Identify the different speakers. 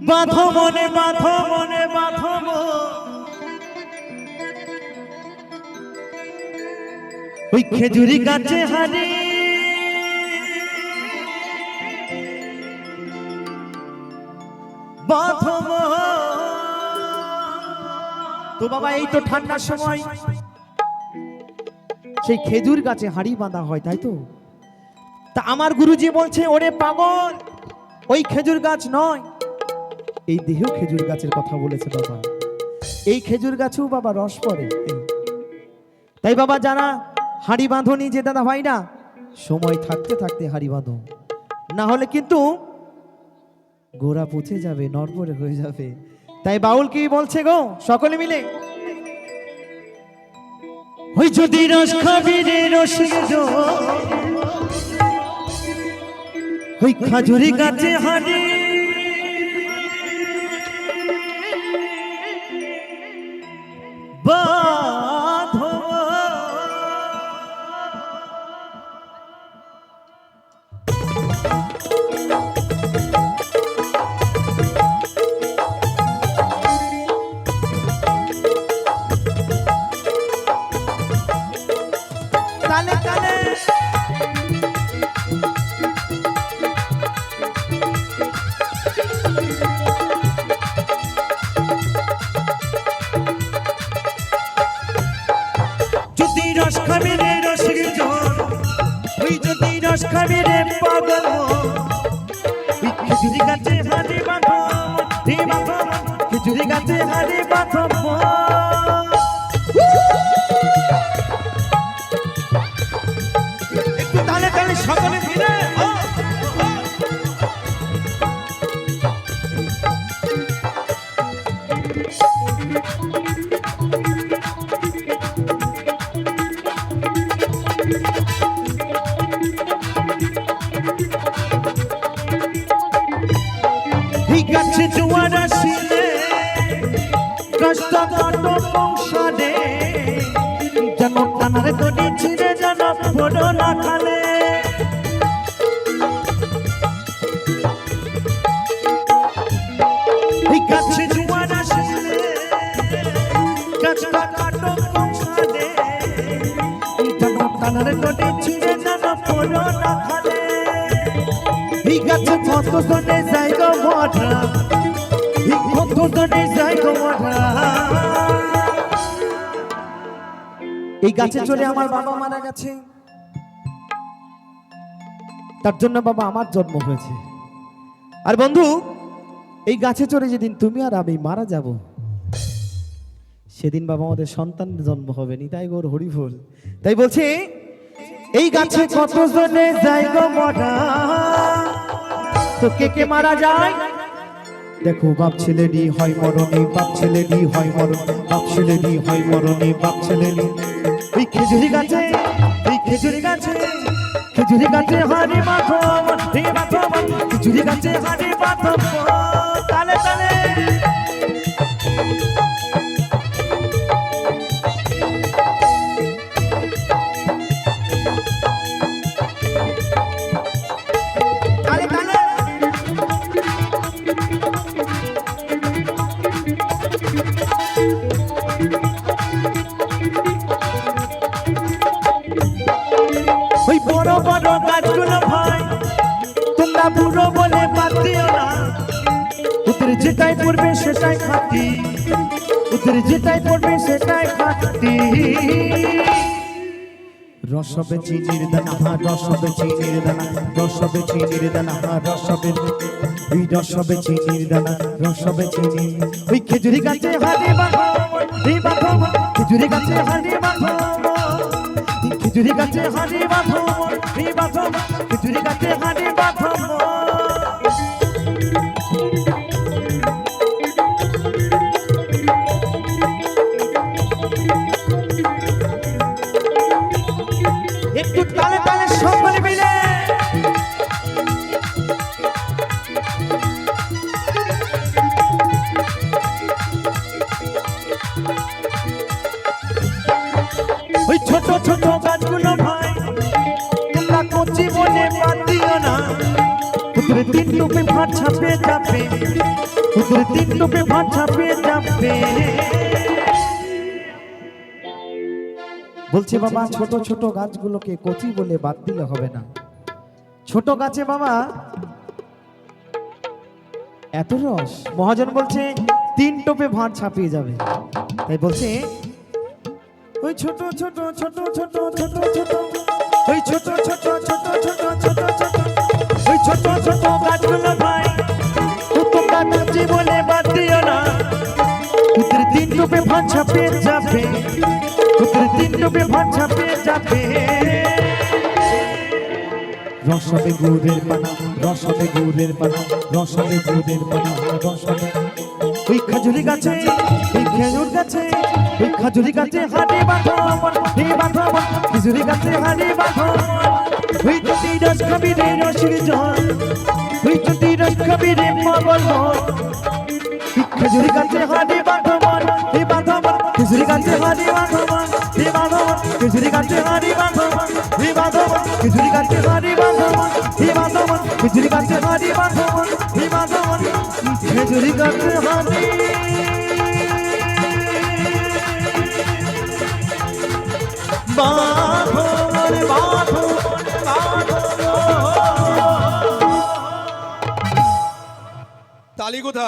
Speaker 1: বাঁধো মনে বাঁধো মনে বাঁধো ওই খেজুরি গাছে হারি বাঁধো। তো বাবা এই তো ঠান্ডার সময় সেই খেজুর গাছে হাড়ি বাঁধা হয়, তাই তো? তা আমার গুরুজি বলছে, ওরে পাগল, ওই খেজুর গাছ নয়, এই দেহ খেজুর গাছের কথা বলেছে বাবা। এই খেজুর গাছেও বাবা রস পড়ে। তাই বাবা যারা হাড়ি বাঁধনি যে দাদা ভাই না, সময় থাকতে থাকতে হাড়ি বাঁধো, না হলে কিন্তু গোড়া পচে যাবে, নড়বড়ে হয়ে যাবে। তাই বাউল কি বলছে গো সকলে মিলে, ওই যদি রস খাবি রে রসিক ওই খাজুরি গাছে হাড়ি বাঁধো। তালে তালে যদি রস খাবি রে রসিক জন, ওই যদি রস খাবি রে পাগল, ওই খেজুরি গাছে হাড়ি বাঁধো রে বাঁধো, খেজুরি গাছে হাড়ি বাঁধো। একটু তালে তালে সকলে মিলে গাছে জোয়ার আসিলে কষ্ট কাটো সংসারে, যেন টানারে তনি ছিঁড়ে যেন ফোড়ো না খালে। গাছে জোয়ার আসিলে কষ্ট কাটো সংসারে, যেন টানারে তনি ছিঁড়ে যেন ফোড়ো না খালে। এই গাছে কত জনে জায়গা মরা, কত জনে জায়গা মরা। এই গাছে চড়ে আমার বাবা মারা গেছে, তার জন্য বাবা আমার জন্ম হয়েছে। আর বন্ধু, এই গাছে চড়ে যেদিন তুমি আর আমি মারা যাব, সেদিন বাবা আমাদের সন্তান জন্ম হবে নি। তাই গোর হরিফল। তাই বলছে, এই গাছে কত জনে জায়গা মরা, তো কে কে মারা যায়? দেখো, বাপ ছেলে নি হয় মরণে, বাপ ছেলে নি হয় মরণ, বাপ ছেলে নি হয় মরণে, বাপ ছেলে নি। ওই খেজুরি গাছে, ওই খেজুরি গাছে, খেজুরি গাছে হাড়ি বাঁধো রে বাঁধো, খেজুরি গাছে হাড়ি বাঁধো। তালে তালে ওই বড় বড় গাছগুলো ভাই তোমরা বুড়ো বলে বাদ দিও না, ওদের যেটাই পড়বে সেটাই খাটি, ওদের যেটাই পড়বে সেটাই খাটি। রসবে চিনির দানা, রসবে চিনির দানা, রসবে চিনির দানা, রসবে ওই রসবে চিনির দানা, রসবে চিনি। ওই খেজুরি গাছে হাড়ি বাঁধো রে বাঁধো, খেজুরি গাছে হাড়ি বাঁধো, খেজুরি গাছে হাড়ি বাঁধো রে বাঁধো, খেজুরি গাছে হাড়ি বাঁধো। একটু তালে তালে সকলে মিলে ওই ছোট ছোট গাছগুলো ভাই তোমরা কচি বলে বাদ দিও না, উত্তরে তিন টোপে ভাত ছাপে যাবে, উত্তরে তিন টোপে ভাত ছাপে যাবে। বলছে বাবা ছোট ছোট গাছগুলোকে কচি বলে বাদ দিলে হবে না। ছোট গাছে বাবা এত রস, মহাজন বলছে তিন টোপে ভাত ছাপিয়ে যাবে। তাই বলছে ওই ছোট ছোট ছোট ছোট ছোট ছোট ওই ছোট ছোট ছোট ছোট ছোট ছোট ওই ছোট ছোট গাছগুলো ভাই তোমরা কচি বলে বাদ দিও না। উত্তরে তিন টোপে ভাত ছাপিয়ে যাবে, উত্তরে তিন টোপে ভাত ছাপিয়ে যাবে। রস হবে গুড়ের পানা, রস হবে গুড়ের পানা, রস হবে গুড়ের পানা, রস হবে। ওই খাজুরি গাছে, ওই খেজুর গাছে, ওই খাজুরি গাছে হাড়ি বাঁধো আমার, হে বাঁধো আমার, খেজুরি গাছে হাড়ি বাঁধো। ওই যদি রস খাবি রে রসের জল, ওই যদি রস খাবি রে পাগল মন। খেজুরি গাছে হাড়ি বাঁধো আমার, হে বাঁধো আমার, খেজুরি গাছে হাড়ি বাঁধো আমার, হে বাঁধো আমার, খেজুরি গাছে হাড়ি বাঁধো আমার, হে বাঁধো আমার, খেজুরি গাছে হাড়ি বাঁধো আমার, হে বাঁধো আমার, খেজুরি গাছে হাড়ি বাঁধো আমার, হে বাঁধো আমার, খেজুরি গাছে হাড়ি বাঁধো রে বাঁধো বাঁধো।
Speaker 2: তালি কোথায়?